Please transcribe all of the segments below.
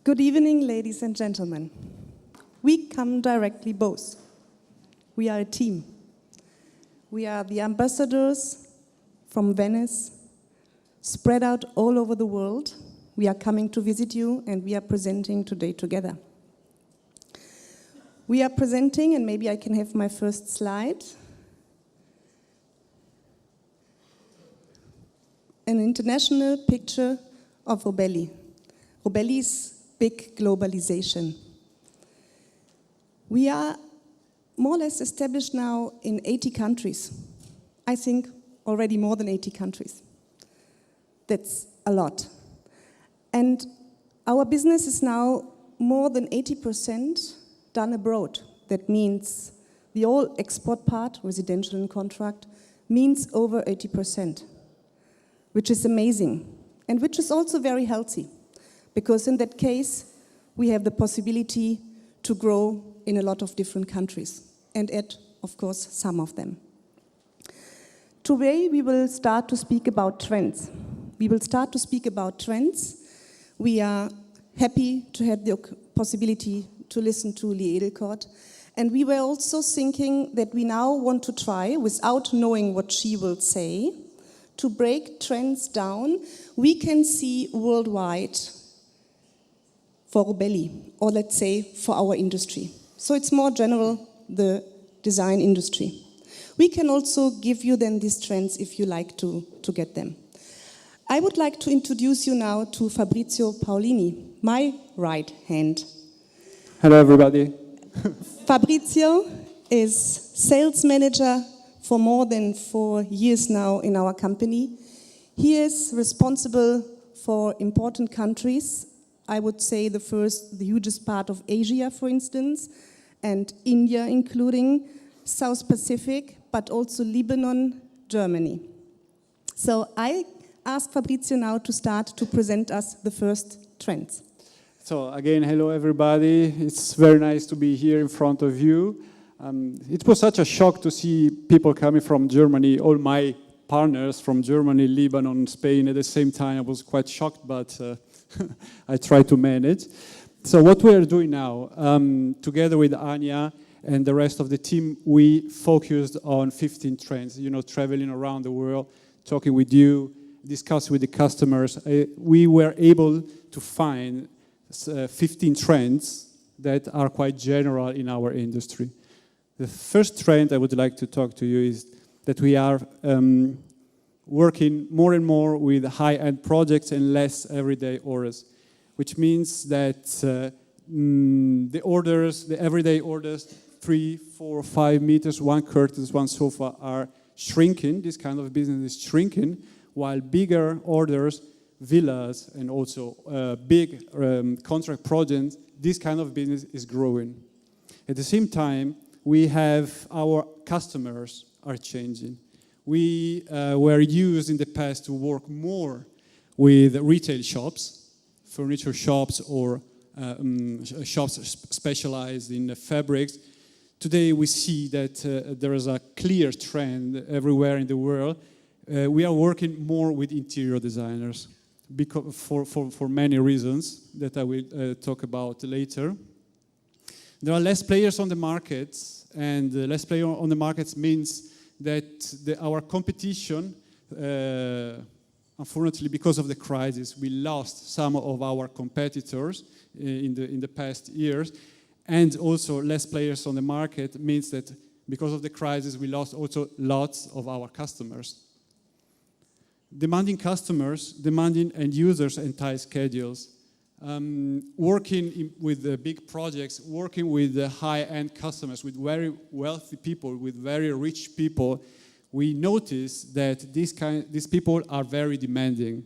Good evening, ladies and gentlemen. We come directly both. We are a team. We are the ambassadors from Venice, spread out all over the world. We are coming to visit you and we are presenting today together. We are presenting, and maybe I can have my first slide, an international picture of Rubelli. Rubelli's big globalization. We are more or less established now in 80 countries. I think already more than 80 countries. That's a lot. And our business is now more than 80% done abroad. That means the all export part, residential and contract, means over 80%, which is amazing and which is also very healthy, because in that case, we have the possibility to grow in a lot of different countries and add, of course, some of them. Today, we will start to speak about trends. We will start to speak about trends. We are happy to have the possibility to listen to Lee Edelkort. And we were also thinking that we now want to try, without knowing what she will say, to break trends down we can see worldwide for Rubelli, or let's say for our industry. So it's more general, the design industry. We can also give you then these trends if you like to get them. I would like to introduce you now to Fabrizio Paolini, my right hand. Hello, everybody. Fabrizio is sales manager for more than 4 years now in our company. He is responsible for important countries. I would say the hugest part of Asia, for instance, and India, including South Pacific, but also Lebanon, Germany. So I ask Fabrizio now to start to present us the first trends. So again, hello everybody. It's very nice to be here in front of you. It was such a shock to see people coming from Germany, all my partners from Germany, Lebanon, Spain at the same time. I was quite shocked, but I tried to manage. So what we are doing now, together with Anja and the rest of the team, we focused on 15 trends, traveling around the world, talking with you, discussing with the customers. We were able to find 15 trends that are quite general in our industry. The first trend I would like to talk to you is that we are working more and more with high-end projects and less everyday orders, which means that the everyday orders, 3, 4, 5 meters, one curtains, one sofa, are shrinking. This kind of business is shrinking, while bigger orders, villas, and also big contract projects, this kind of business is growing. At the same time, we have our customers are changing. We were used in the past to work more with retail shops, furniture shops, or shops specialized in fabrics. Today we see that there is a clear trend everywhere in the world. We are working more with interior designers because for many reasons that I will talk about later. There are less players on the market, and less players on the market means that our competition, unfortunately because of the crisis, we lost some of our competitors in the past years, and also less players on the market means that because of the crisis we lost also lots of our customers. Demanding customers, demanding end users and tight schedules. Working with the big projects, working with the high-end customers, with very wealthy people, with very rich people, we notice that these people are very demanding.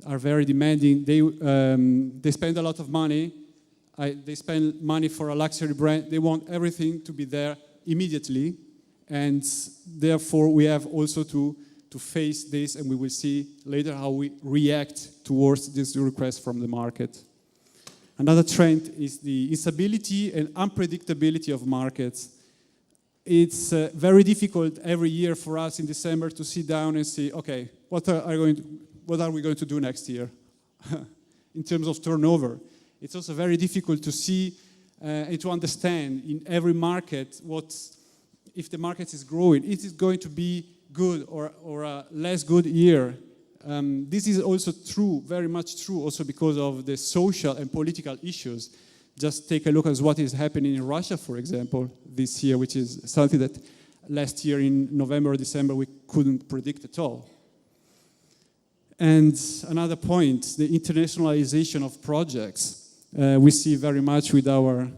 They spend a lot of money. They spend money for a luxury brand. They want everything to be there immediately, and therefore we have also to face this, and we will see later how we react towards this request from the market. Another trend is the instability and unpredictability of markets. It's very difficult every year for us in December to sit down and see, okay, what are we going to do next year in terms of turnover? It's also very difficult to see and to understand in every market if the market is growing. Is it going to be good or a less good year? This is also true, very much true, also because of the social and political issues. Just take a look at what is happening in Russia, for example, this year, which is something that last year in November or December we couldn't predict at all. And another point, the internationalization of projects. We see very much with our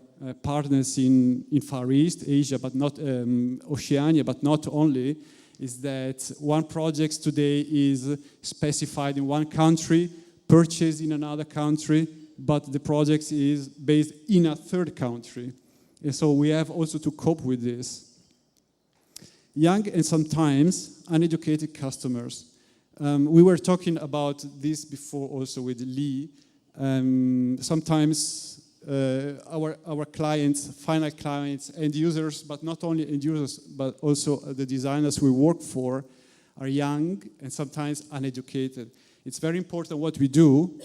partners in Far East, Asia, but not Oceania, but not only, is that one project today is specified in one country, purchased in another country, but the project is based in a third country. And so we have also to cope with this. Young and sometimes uneducated customers. We were talking about this before also with Lee. Sometimes our clients, final clients, end users, but not only end users, but also the designers we work for are young and sometimes uneducated. It's very important what we do,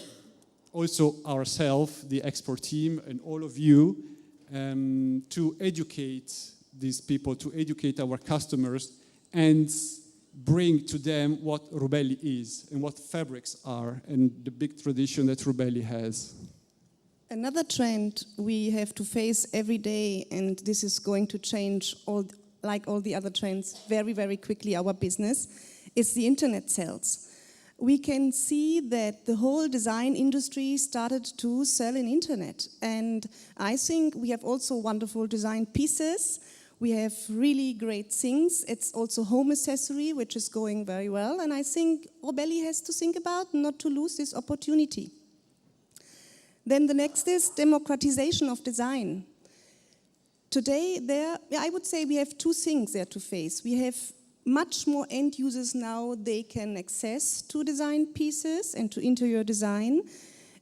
also ourselves, the export team, and all of you, to educate these people, to educate our customers, and bring to them what Rubelli is and what fabrics are, and the big tradition that Rubelli has. Another trend we have to face every day, and this is going to change like all the other trends very, very quickly, our business, is the internet sales. We can see that the whole design industry started to sell in internet. And I think we have also wonderful design pieces. We have really great things. It's also home accessory, which is going very well. And I think Rubelli has to think about not to lose this opportunity. Then the next is democratization of design. Today, I would say we have two things there to face. We have much more end users now, they can access to design pieces and to interior design.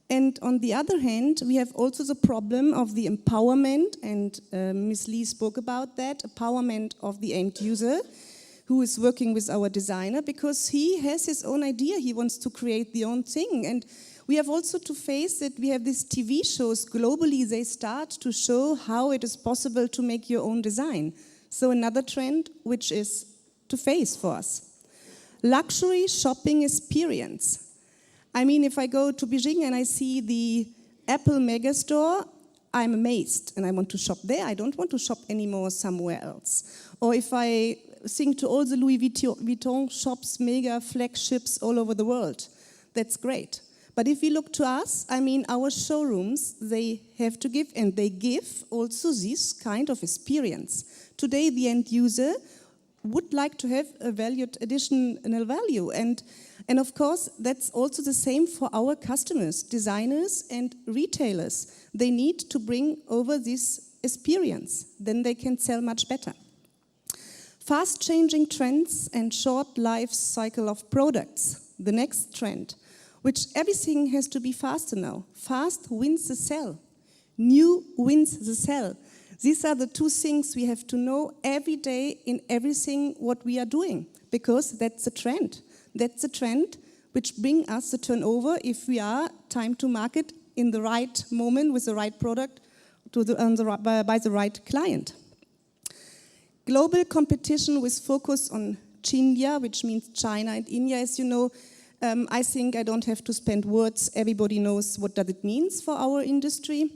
And on the other hand, we have also the problem of the empowerment, and Ms. Lee spoke about that, empowerment of the end user who is working with our designer, because he has his own idea, he wants to create the own thing. And we have also to face that we have these TV shows globally, they start to show how it is possible to make your own design. So another trend which is to face for us. Luxury shopping experience. I mean, if I go to Beijing and I see the Apple megastore, I'm amazed and I want to shop there. I don't want to shop anymore somewhere else. Or if I think to all the Louis Vuitton shops, mega flagships all over the world, that's great. But if we look to us, I mean, our showrooms, they have to give, and they give also this kind of experience. Today, the end user would like to have a valued additional value. And of course, that's also the same for our customers, designers and retailers. They need to bring over this experience. Then they can sell much better. Fast-changing trends and short life cycle of products. The next trend, which everything has to be faster now. Fast wins the sell. New wins the sell. These are the two things we have to know every day in everything what we are doing, because that's a trend. That's a trend which brings us the turnover if we are time to market in the right moment with the right product by the right client. Global competition with focus on Chindia, which means China and India, as you know. I think I don't have to spend words. Everybody knows what does it means for our industry.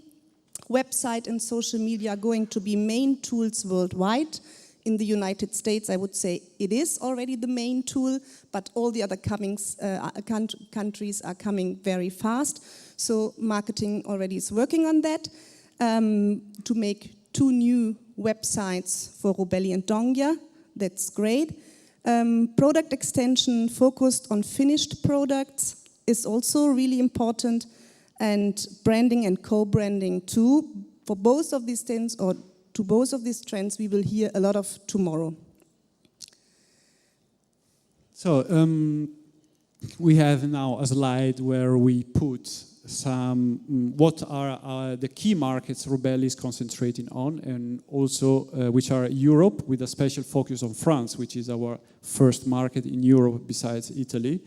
Website and social media are going to be main tools worldwide. In the United States, I would say it is already the main tool, but all the other countries are coming very fast. So marketing already is working on that to make 2 new websites for Rubelli and Dongia. That's great. Product extension focused on finished products is also really important. And branding and co-branding too. For both of these things, or to both of these trends, we will hear a lot of tomorrow. So we have now a slide where we put some what are the key markets Rubelli is concentrating on, and also which are Europe, with a special focus on France, which is our first market in Europe besides Italy,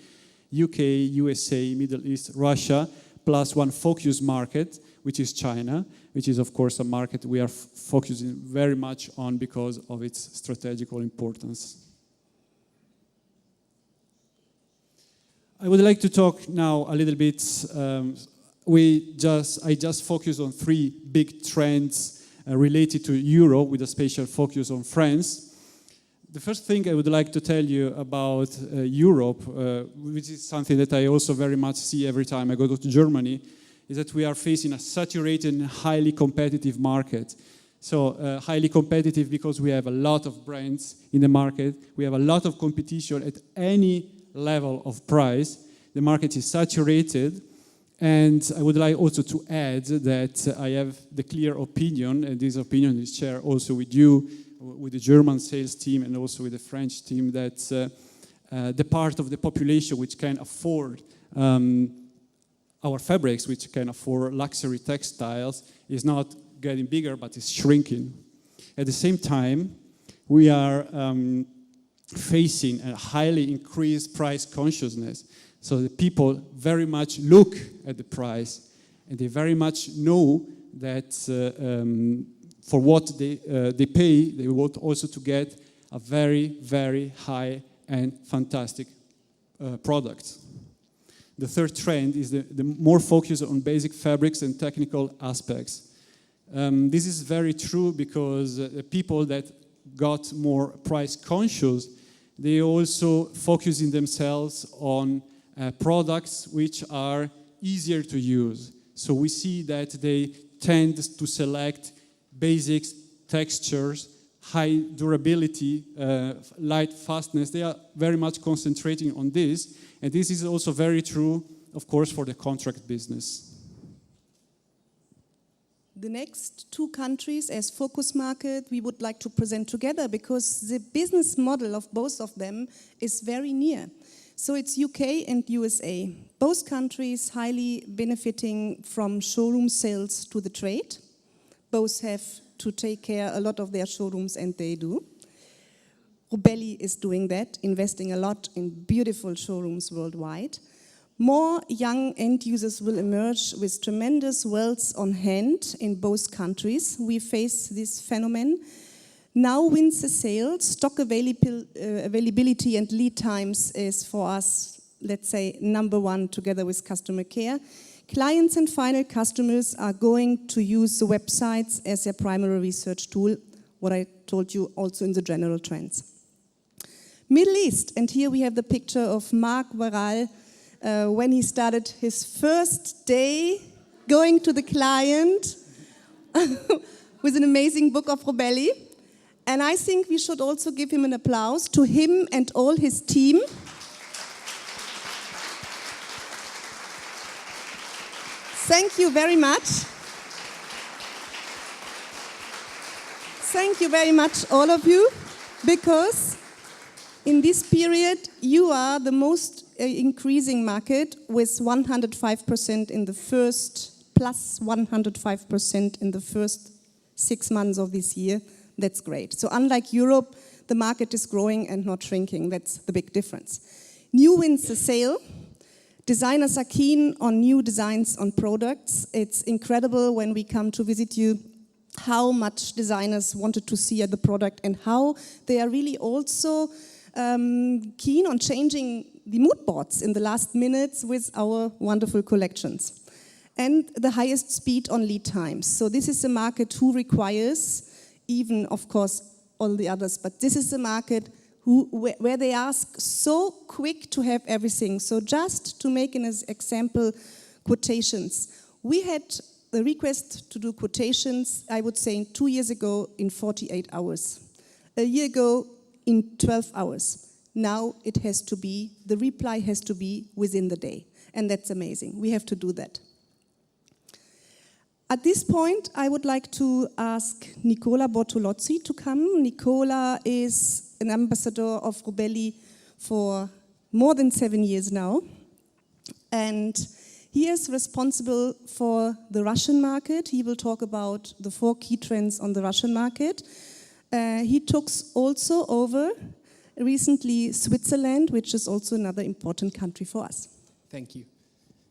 UK, USA, Middle East, Russia. plus one focus market, which is China, which is of course a market we are focusing very much on because of its strategical importance. I would like to talk now a little bit, I just focus on three big trends related to Europe with a special focus on France. The first thing I would like to tell you about Europe, which is something that I also very much see every time I go to Germany, is that we are facing a saturated and highly competitive market. So highly competitive because we have a lot of brands in the market, we have a lot of competition at any level of price, the market is saturated, and I would like also to add that I have the clear opinion, and this opinion is shared also with you, with the German sales team and also with the French team, that the part of the population which can afford our fabrics, which can afford luxury textiles, is not getting bigger, but is shrinking. At the same time, we are facing a highly increased price consciousness. So the people very much look at the price, and they very much know that for what they pay, they want also to get a very, very high and fantastic product. The third trend is the more focus on basic fabrics and technical aspects. This is very true because the people that got more price conscious, they also focusing themselves on products which are easier to use. So we see that they tend to select basics, textures, high durability, light fastness. They are very much concentrating on this. And this is also very true, of course, for the contract business. The next two countries as focus market we would like to present together because the business model of both of them is very near. So it's UK and USA. Both countries highly benefiting from showroom sales to the trade. Both have to take care a lot of their showrooms, and they do. Rubelli is doing that, investing a lot in beautiful showrooms worldwide. More young end users will emerge with tremendous wealth on hand in both countries. We face this phenomenon. Now wins the sale. Stock availability and lead times is for us, let's say, number one together with customer care. Clients and final customers are going to use the websites as their primary research tool, what I told you also in the general trends. Middle East, and here we have the picture of Marc Varal when he started his first day going to the client with an amazing book of Rubelli. And I think we should also give him an applause, to him and all his team. Thank you very much. Thank you very much, all of you, because in this period, you are the most increasing market with 105% in the first, plus 105% in the first 6 months of this year. That's great. So unlike Europe, the market is growing and not shrinking. That's the big difference. New wins the sale. Designers are keen on new designs on products. It's incredible when we come to visit you how much designers wanted to see the product and how they are really also keen on changing the mood boards in the last minutes with our wonderful collections. And the highest speed on lead times. So this is a market who requires, even of course all the others, but this is a market where they ask so quick to have everything. So just to make an example, quotations. We had the request to do quotations, I would say 2 years ago, in 48 hours. A year ago, in 12 hours. Now it has to be, the reply has to be within the day. And that's amazing. We have to do that. At this point, I would like to ask Nicola Bortolozzi to come. Nicola is an ambassador of Rubelli for more than 7 years now. And he is responsible for the Russian market. He will talk about the 4 key trends on the Russian market. He took also over recently Switzerland, which is also another important country for us. Thank you.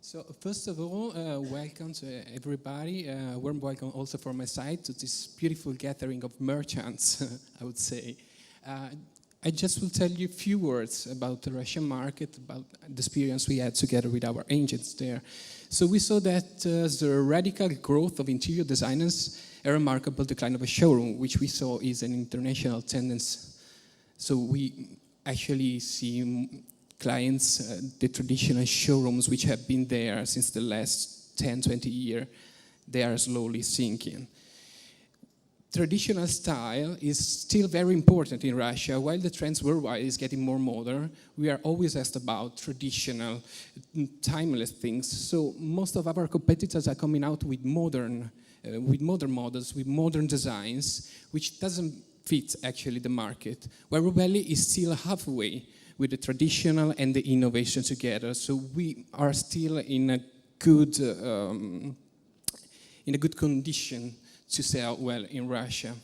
So first of all, welcome to everybody. Warm welcome also from my side to this beautiful gathering of merchants, I would say. I just will tell you a few words about the Russian market, about the experience we had together with our agents there. So we saw that the radical growth of interior designers, a remarkable decline of a showroom, which we saw is an international tendency. So we actually see clients, the traditional showrooms which have been there since the last 10, 20 years, they are slowly sinking. Traditional style is still very important in Russia. While the trends worldwide is getting more modern, we are always asked about traditional, timeless things. So most of our competitors are coming out with modern models, with modern designs, which doesn't fit actually the market. While Rubelli is still halfway with the traditional and the innovation together. So we are still in a good condition to sell well in Russia.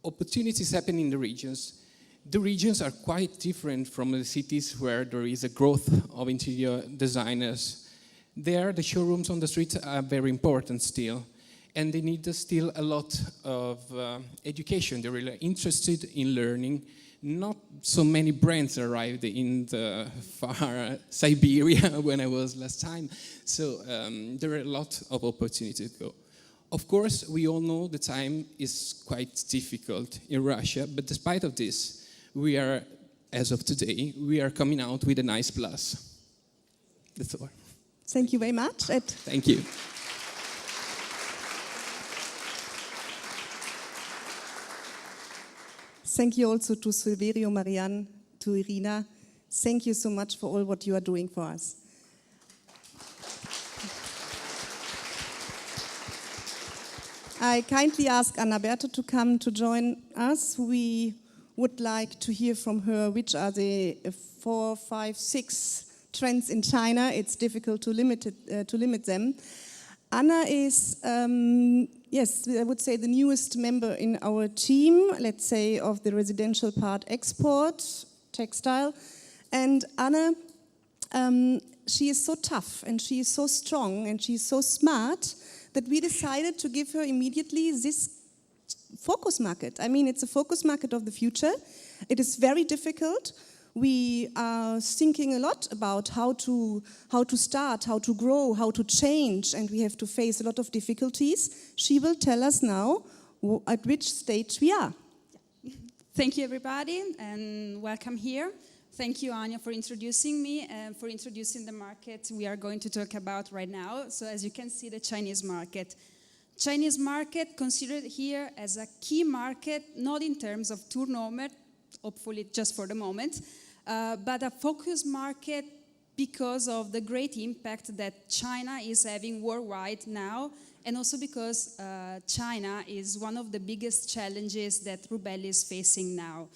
Opportunities happen in the regions. The regions are quite different from the cities where there is a growth of interior designers. There, the showrooms on the streets are very important still, and they need still a lot of education. They're really interested in learning. Not so many brands arrived in the far Siberia when I was last time, so there are a lot of opportunities to go. Of course, we all know the time is quite difficult in Russia, but despite of this, we are, as of today, we are coming out with a nice plus. That's all. Thank you very much. Thank you. Thank you also to Silverio, Marianne, to Irina. Thank you so much for all what you are doing for us. I kindly ask Anna Berto to come to join us. We would like to hear from her which are the 4, 5, 6 trends in China. It's difficult to limit them. Anna is, yes, I would say the newest member in our team, let's say, of the residential part export, textile. And Anna, she is so tough and she is so strong and she is so smart that we decided to give her immediately this focus market. I mean, it's a focus market of the future. It is very difficult. We are thinking a lot about how to start, how to grow, how to change, and we have to face a lot of difficulties. She will tell us now at which stage we are. Thank you, everybody, and welcome here. Thank you, Anja, for introducing me and for introducing the market we are going to talk about right now. So as you can see, the Chinese market. Chinese market considered here as a key market, not in terms of turnover, hopefully just for the moment, but a focus market because of the great impact that China is having worldwide now, and also because China is one of the biggest challenges that Rubelli is facing now.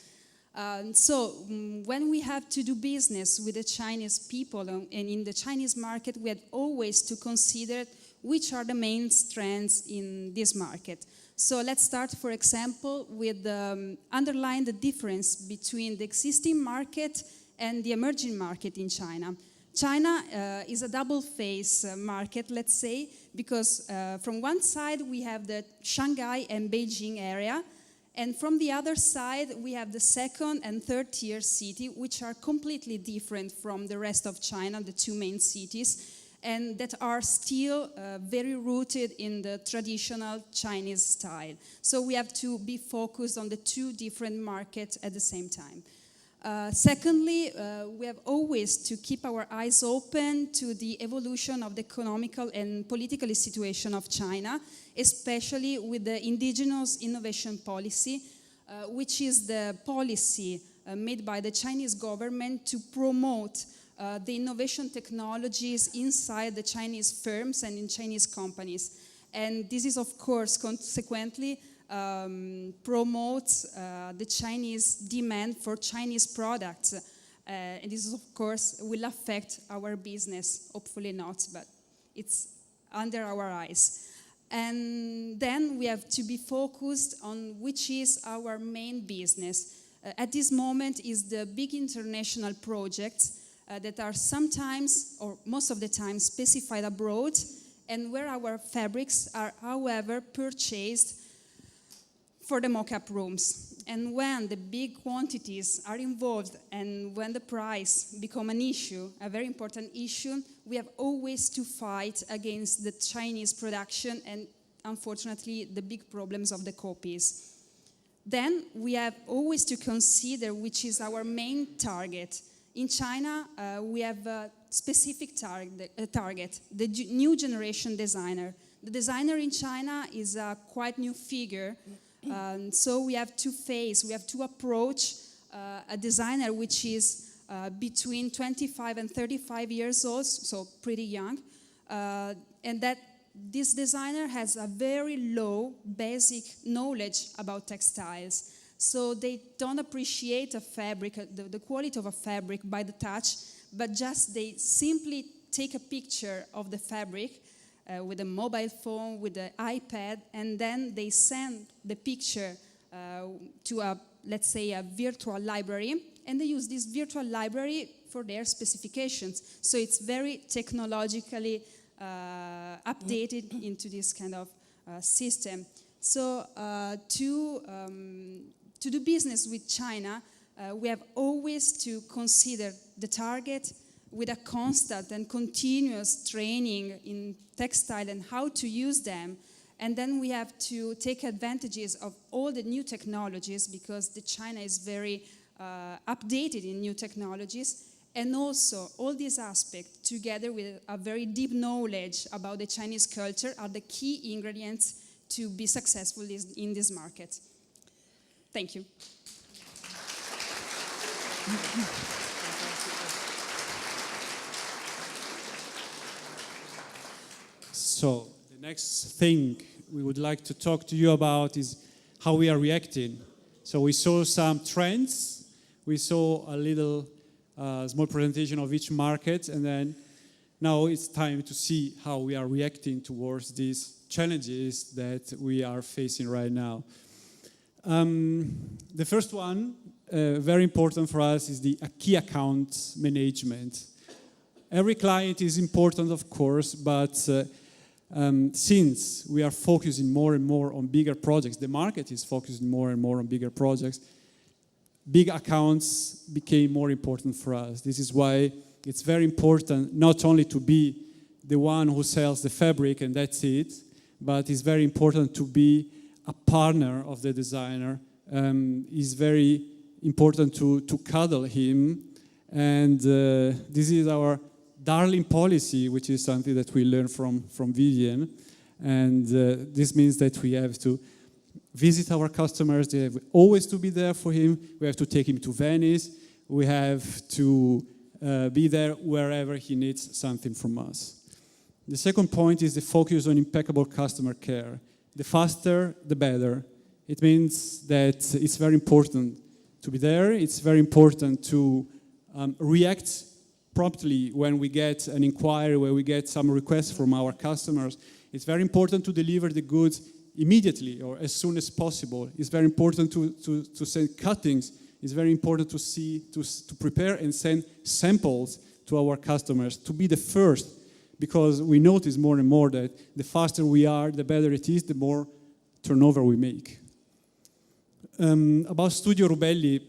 So when we have to do business with the Chinese people and in the Chinese market, we had always to consider which are the main strengths in this market. So let's start, for example, with underline the difference between the existing market and the emerging market in China. China is a double-face market, let's say, because from one side we have the Shanghai and Beijing area, and from the other side, we have the second and third tier city, which are completely different from the rest of China, the two main cities, and that are still very rooted in the traditional Chinese style. So we have to be focused on the two different markets at the same time. Secondly, we have always to keep our eyes open to the evolution of the economical and political situation of China, especially with the indigenous innovation policy, which is the policy made by the Chinese government to promote the innovation technologies inside the Chinese firms and in Chinese companies. And this is, of course, consequently promotes the Chinese demand for Chinese products. And this, of course, will affect our business. Hopefully not, but it's under our eyes. And then we have to be focused on which is our main business. At this moment is the big international projects that are sometimes, or most of the time, specified abroad, and where our fabrics are, however, purchased for the mock-up rooms. And when the big quantities are involved and when the price become an issue, a very important issue, we have always to fight against the Chinese production and, unfortunately, the big problems of the copies. Then we have always to consider which is our main target. In China, we have a specific target, the new generation designer. The designer in China is a quite new figure. So we have to approach a designer which is between 25 and 35 years old, so pretty young, and that this designer has a very low basic knowledge about textiles. So they don't appreciate a fabric, the quality of a fabric by the touch, but just they simply take a picture of the fabric with a mobile phone, with the iPad, and then they send the picture to let's say, a virtual library, and they use this virtual library for their specifications. So it's very technologically updated into this kind of system. So to do business with China, we have always to consider the target with a constant and continuous training in textile and how to use them. And then we have to take advantages of all the new technologies, because the China is very updated in new technologies. And also, all these aspects, together with a very deep knowledge about the Chinese culture, are the key ingredients to be successful in this market. Thank you. So the next thing we would like to talk to you about is how we are reacting. So we saw some trends, we saw a little small presentation of each market, and then now it's time to see how we are reacting towards these challenges that we are facing right now. The first one, very important for us, is the key account management. Every client is important, of course, but since we are focusing more and more on bigger projects, the market is focusing more and more on bigger projects, big accounts became more important for us. This is why it's very important not only to be the one who sells the fabric and that's it, but it's very important to be a partner of the designer. It's very important to cuddle him, and this is our darling policy, which is something that we learned from Vivian, and this means that we have to visit our customers, they have always to be there for him, we have to take him to Venice, we have to be there wherever he needs something from us. The second point is the focus on impeccable customer care. The faster, the better. It means that it's very important to be there, it's very important to react promptly when we get an inquiry, when we get some requests from our customers. It's very important to deliver the goods immediately or as soon as possible. It's very important to send cuttings. It's very important to prepare and send samples to our customers, to be the first, because we notice more and more that the faster we are, the better it is, the more turnover we make. About Studio Rubelli,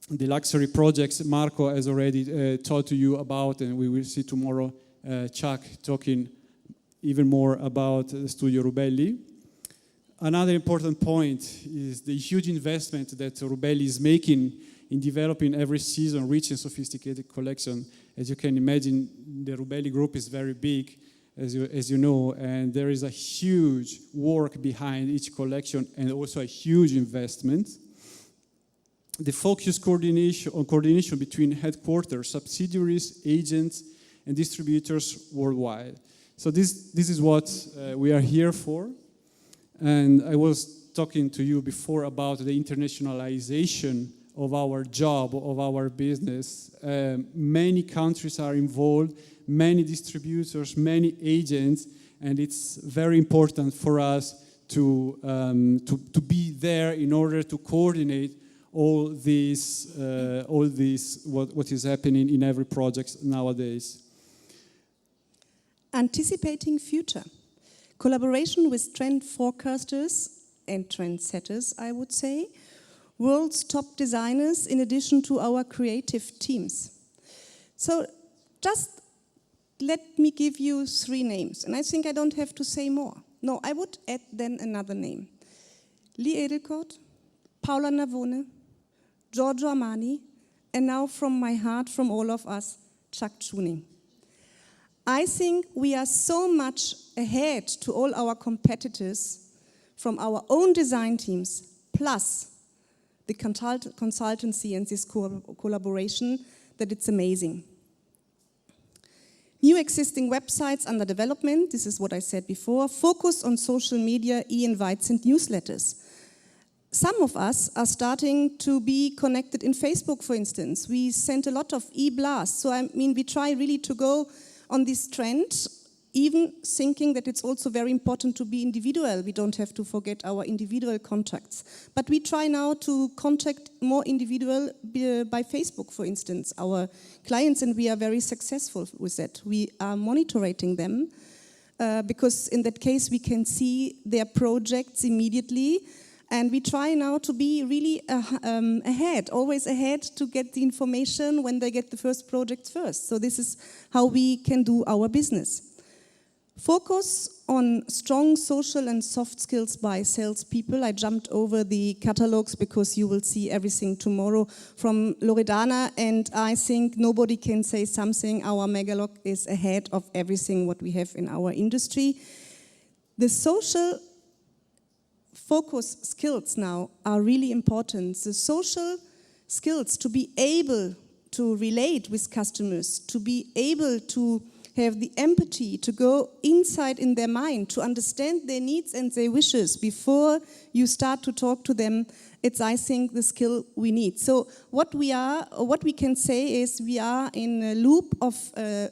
the luxury projects Marco has already told to you about, and we will see tomorrow Chuck talking even more about Studio Rubelli. Another important point is the huge investment that Rubelli is making in developing every season rich and sophisticated collection. As you can imagine, the Rubelli group is very big, as you know, and there is a huge work behind each collection and also a huge investment. The focus coordination between headquarters, subsidiaries, agents, and distributors worldwide. So this is what we are here for. And I was talking to you before about the internationalization of our job, of our business. Many countries are involved, many distributors, many agents, and it's very important for us to be there in order to coordinate all these what is happening in every project nowadays. Anticipating future. Collaboration with trend forecasters and trendsetters, I would say. World's top designers in addition to our creative teams. So just let me give you 3 names, and I think I don't have to say more. No, I would add then another name. Lee Edelkort, Paula Navone, Giorgio Armani, and now from my heart, from all of us, Chuck Tuning. I think we are so much ahead to all our competitors from our own design teams, plus the consultancy and this collaboration, that it's amazing. New existing websites under development, this is what I said before, focus on social media, e-invites and newsletters. Some of us are starting to be connected in Facebook, for instance. We sent a lot of e-blasts, so I mean we try really to go on this trend, even thinking that it's also very important to be individual. We don't have to forget our individual contacts. But we try now to contact more individual by Facebook, for instance, our clients, and we are very successful with that. We are monitoring them because in that case we can see their projects immediately, and we try now to be really ahead, always ahead to get the information when they get the first projects first. So this is how we can do our business. Focus on strong social and soft skills by salespeople. I jumped over the catalogs because you will see everything tomorrow from Loredana, and I think nobody can say something. Our Megalog is ahead of everything what we have in our industry. The social focus skills now are really important. The social skills to be able to relate with customers, to be able to have the empathy to go inside in their mind, to understand their needs and their wishes before you start to talk to them. It's, I think, the skill we need. So what we can say is we are in a loop of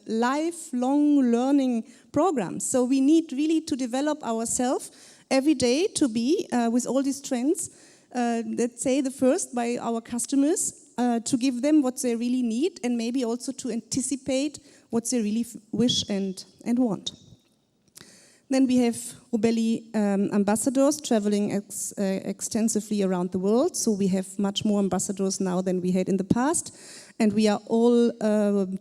lifelong learning programs. So we need really to develop ourselves every day to be, with all these trends, let's say the first by our customers, to give them what they really need and maybe also to anticipate what they really wish and want. Then we have Rubelli ambassadors traveling extensively around the world. So we have much more ambassadors now than we had in the past. And we are all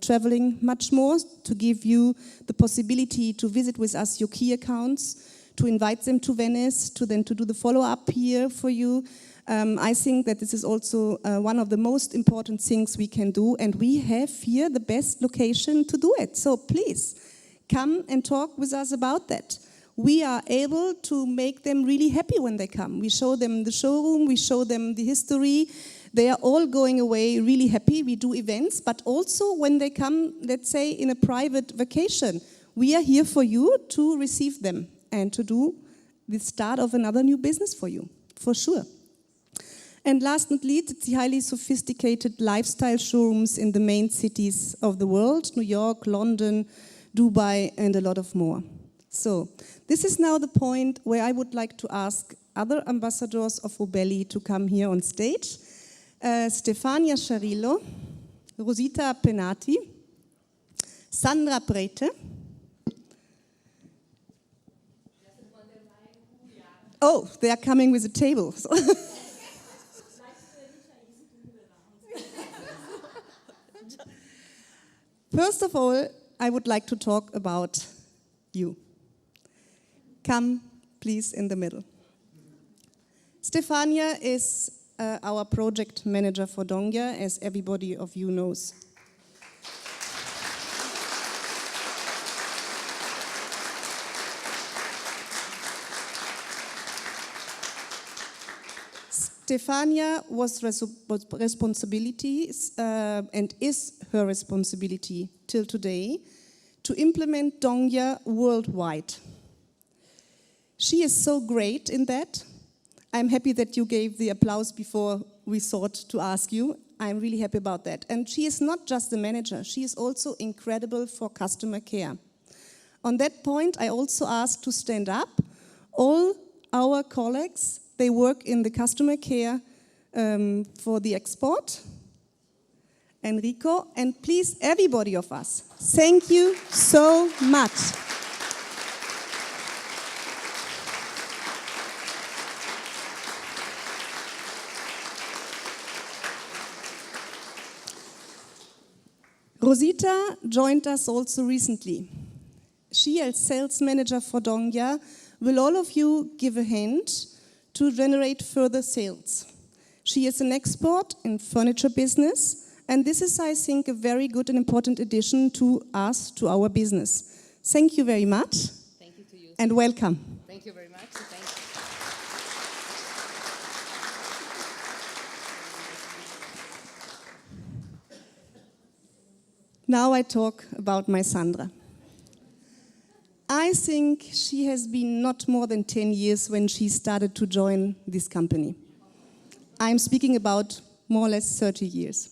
traveling much more to give you the possibility to visit with us your key accounts, to invite them to Venice, to then to do the follow-up here for you. I think that this is also one of the most important things we can do, and we have here the best location to do it. So please, come and talk with us about that. We are able to make them really happy when they come. We show them the showroom, we show them the history. They are all going away really happy. We do events, but also when they come, let's say, in a private vacation, we are here for you to receive them and to do the start of another new business for you, for sure. And last but not least, it's the highly sophisticated lifestyle showrooms in the main cities of the world, New York, London, Dubai, and a lot of more. So this is now the point where I would like to ask other ambassadors of Rubelli to come here on stage. Stefania Sciarillo, Rosita Penati, Sandra Brete. Oh, they are coming with a table. First of all, I would like to talk about you. Come, please, in the middle. Stefania is our project manager for Dongya, as everybody of you knows. Stefania was responsibilities and is her responsibility till today to implement Dongya worldwide. She is so great in that. I'm happy that you gave the applause before we thought to ask you. I'm really happy about that. And she is not just the manager, she is also incredible for customer care. On that point, I also asked to stand up all our colleagues. They work in the customer care for the export, Enrico, and please, everybody of us, thank you so much. Rosita joined us also recently. She, as sales manager for Dongya, will all of you give a hand to generate further sales. She is an expert in furniture business, and this is, I think, a very good and important addition to us, to our business. Thank you very much. Thank you to you. And welcome. Thank you very much. Thank you. Now I talk about my Sandra. I think she has been not more than 10 years when she started to join this company. I'm speaking about more or less 30 years.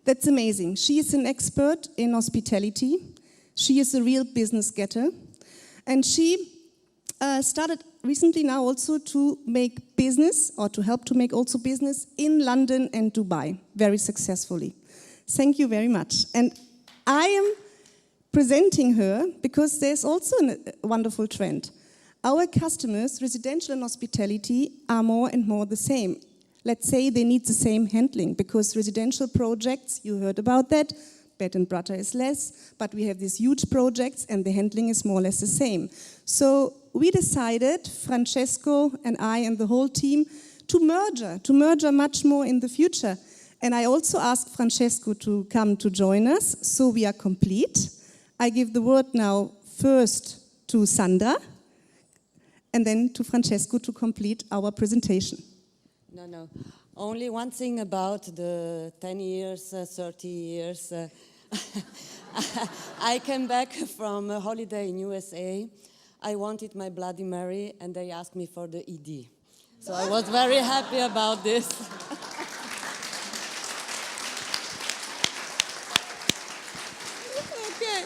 That's amazing. She is an expert in hospitality. She is a real business getter. And she started recently now also to make business, or to help to make also business in London and Dubai, very successfully. Thank you very much. And I am presenting her because there's also a wonderful trend. Our customers, residential and hospitality, are more and more the same. Let's say they need the same handling, because residential projects, you heard about that, bread and butter is less, but we have these huge projects and the handling is more or less the same. So we decided, Francesco and I and the whole team, to merge much more in the future. And I also asked Francesco to come to join us, so we are complete. I give the word now first to Sandra, and then to Francesco to complete our presentation. No. Only one thing about the 10 years, 30 years. I came back from a holiday in USA. I wanted my Bloody Mary, and they asked me for the ED. So I was very happy about this. Okay.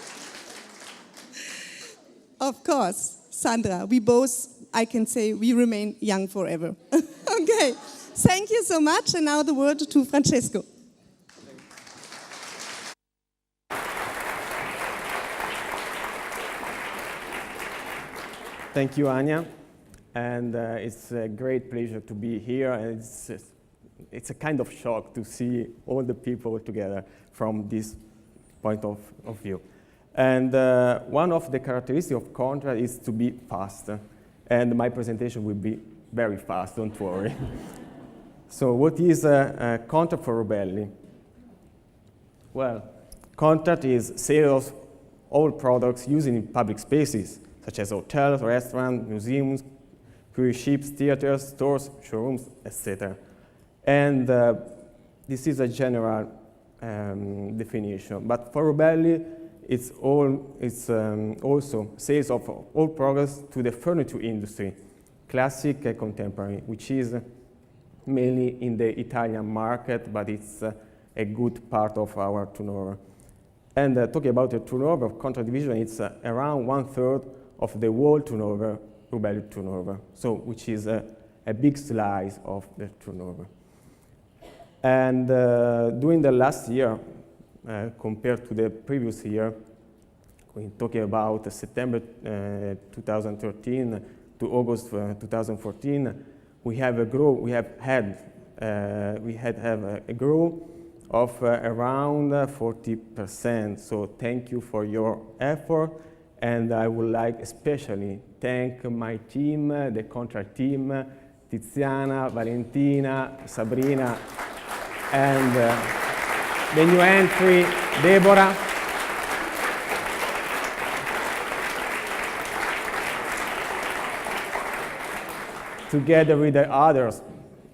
Of course, Sandra, we both, I can say, we remain young forever. Okay. Thank you so much, and now the word to Francesco. Thank you, Anja, and it's a great pleasure to be here, and it's a kind of shock to see all the people together from this point of view. And one of the characteristics of contract is to be fast, and my presentation will be very fast, don't worry. So what is a contract for Rubelli? Well, contract is sales of all products used in public spaces, such as hotels, restaurants, museums, cruise ships, theaters, stores, showrooms, etc. And this is a general definition. But for Rubelli, it's also sales of all products to the furniture industry, classic and contemporary, which is mainly in the Italian market, but it's a good part of our turnover. And talking about the turnover of contract division, it's around 1/3 of the whole turnover, Rubelli turnover, so which is a big slice of the turnover. And during the last year, compared to the previous year, when talking about September 2013 to August 2014, we had a growth of around 40%. So thank you for your effort, and I would like especially thank my team, the contract team, Tiziana, Valentina, Sabrina, and the new entry, Deborah. Together with the others,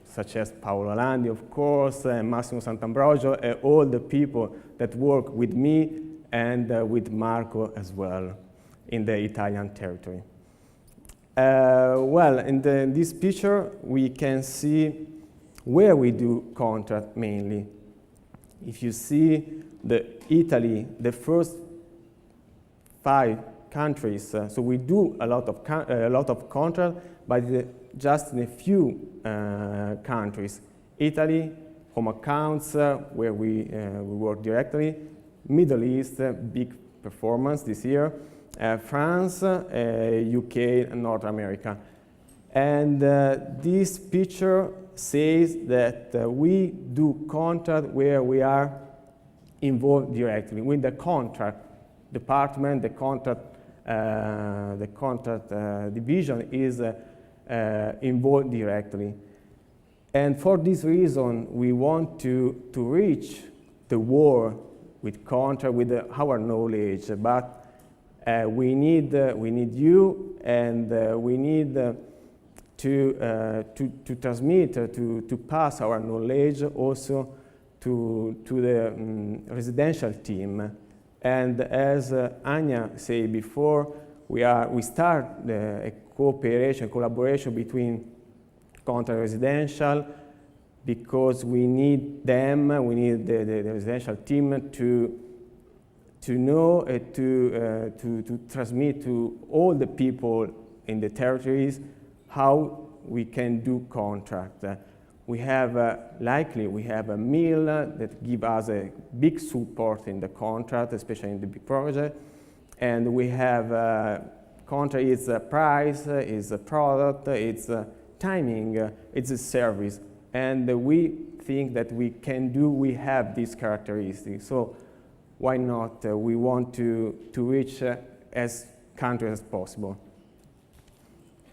such as Paolo Landi, of course, and Massimo Sant'Ambrogio, and all the people that work with me and with Marco as well in the Italian territory. Well, in this picture, we can see where we do contract mainly. If you see Italy, the first 5 countries, so we do a lot of contract, but just in a few countries. Italy, home accounts, where we work directly, Middle East, big performance this year, France, UK, and North America. And this picture says that we do contract where we are involved directly with the contract department. The contract division is involved directly. And for this reason, we want to reach the world with contract, with our knowledge, but we need you, and we need to transmit, to pass our knowledge also to the residential team. And as Anja said before, we start a collaboration between contract residential, because we need them, we need the residential team to know, to transmit to all the people in the territories how we can do contract. We have we have a mill that give us a big support in the contract, especially in the big project, and we have contract is a price, is a product, it's a timing, it's a service, and we think that we have these characteristics. So why not? We want to reach as countries as possible.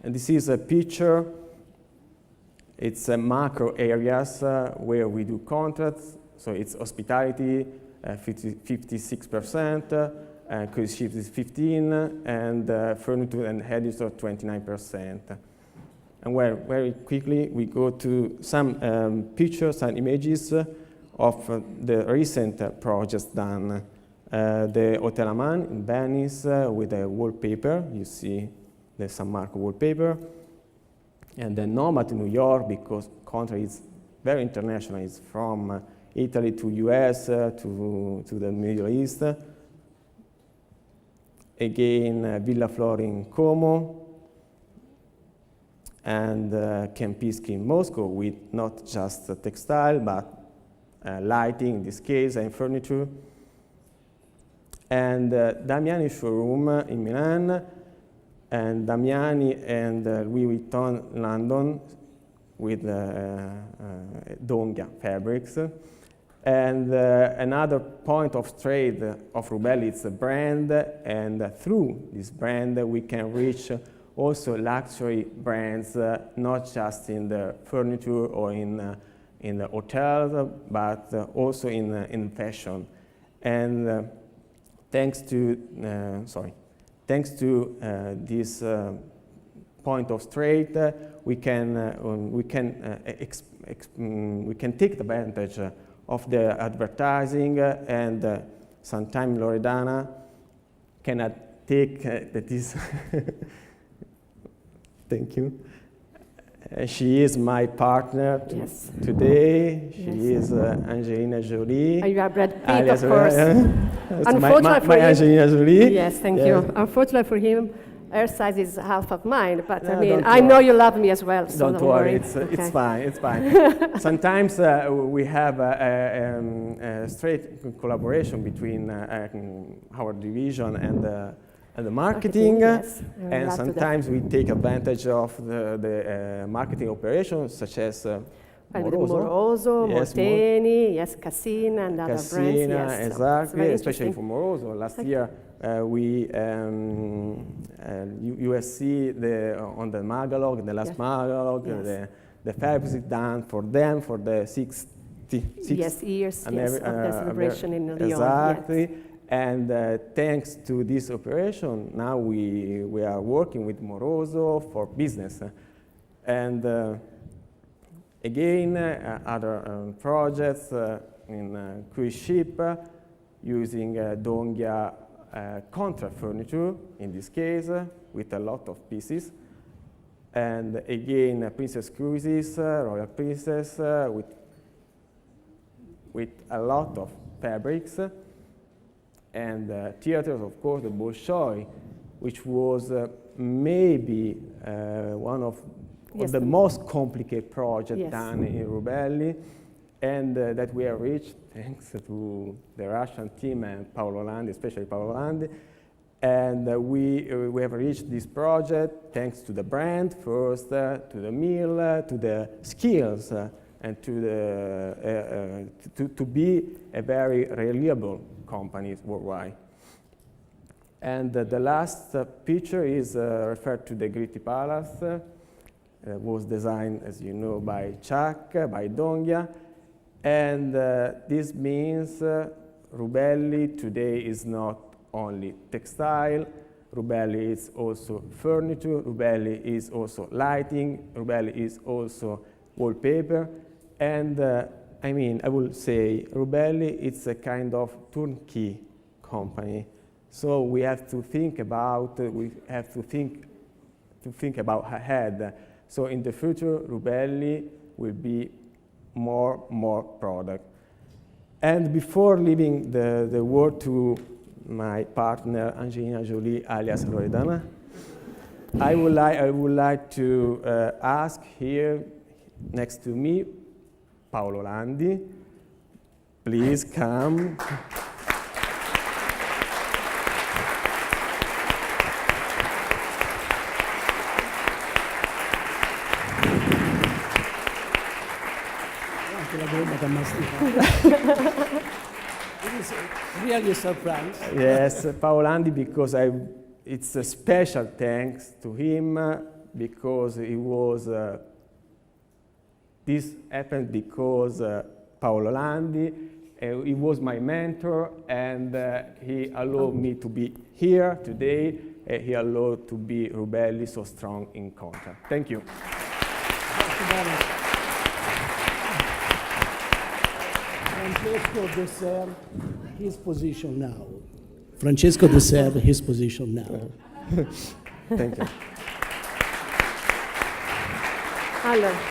And this is a picture. It's macro areas where we do contracts. So it's hospitality, 56%, cruise ships is 15%, and furniture and editors 29%. And very quickly, we go to some pictures and images of the recent projects done. The Hotel Aman in Venice with a wallpaper. You see the San Marco wallpaper. And the Nomad in New York, because country is very international. It's from Italy to US to the Middle East. Again, Villa Flora in Como. And Kempinski in Moscow, with not just textile, but lighting in this case, and furniture. And Damiani showroom in Milan, and Damiani and Louis Vuitton London with Donga fabrics. And another point of trade of Rubelli is a brand, and through this brand we can reach also luxury brands, not just in the furniture or in the hotels, but also in fashion. And thanks to this point of trade, we can take advantage of the advertising, and sometimes Loredana cannot take this. Thank you. She is my partner today. She is Angelina Jolie. You are Brad Pitt, of course. Unfortunately my Angelina Jolie. Yes, thank you. Unfortunately for him, her size is half of mine, but I mean, I know you love me as well. So don't worry, it's fine, it's fine. Sometimes we have a straight collaboration between our division and the marketing, yes. And sometimes we take advantage of the marketing operations, such as Moroso, yes, Molteni, yes, Cassina, and other brands. Yes, exactly, so especially for Moroso. Last year, you see on the Magalog, the last Magalog, the fabrics done for them for the 60 years of the celebration in Lyon. Exactly. Yes. And thanks to this operation, now we are working with Moroso for business. And again, other projects in cruise ship using Donga contract furniture, in this case, with a lot of pieces. And again, Princess Cruises, Royal Princess, with a lot of fabrics. And theaters, of course, the Bolshoi, which was maybe one of Yes, the the- most complicated projects Yes. done in Rubelli, and that we have reached thanks to the Russian team and Paolo Landi, especially Paolo Landi. And we have reached this project thanks to the brand first, to the mill, to the skills, and to be a very reliable company worldwide. And the last picture is referred to the Gritti Palace. Was designed, as you know, by Chuck, by Dongia. And this means Rubelli today is not only textile, Rubelli is also furniture, Rubelli is also lighting, Rubelli is also wallpaper. And I mean, I will say Rubelli is a kind of turnkey company. So we have to think about, ahead. So in the future, Rubelli will be more product. And before leaving the word to my partner, Angelina Jolie, alias Loredana, I would like to ask here, next to me, Paolo Landi. Please come. It is really a surprise. Yes, Paolo Landi, because it's a special thanks to him because he was. This happened because Paolo Landi, he was my mentor, and he allowed me to be here today. He allowed to be Rubelli so strong in contact. Thank you. Francesco deserves his position now. Francesco deserves his position now. Thank you. Allora,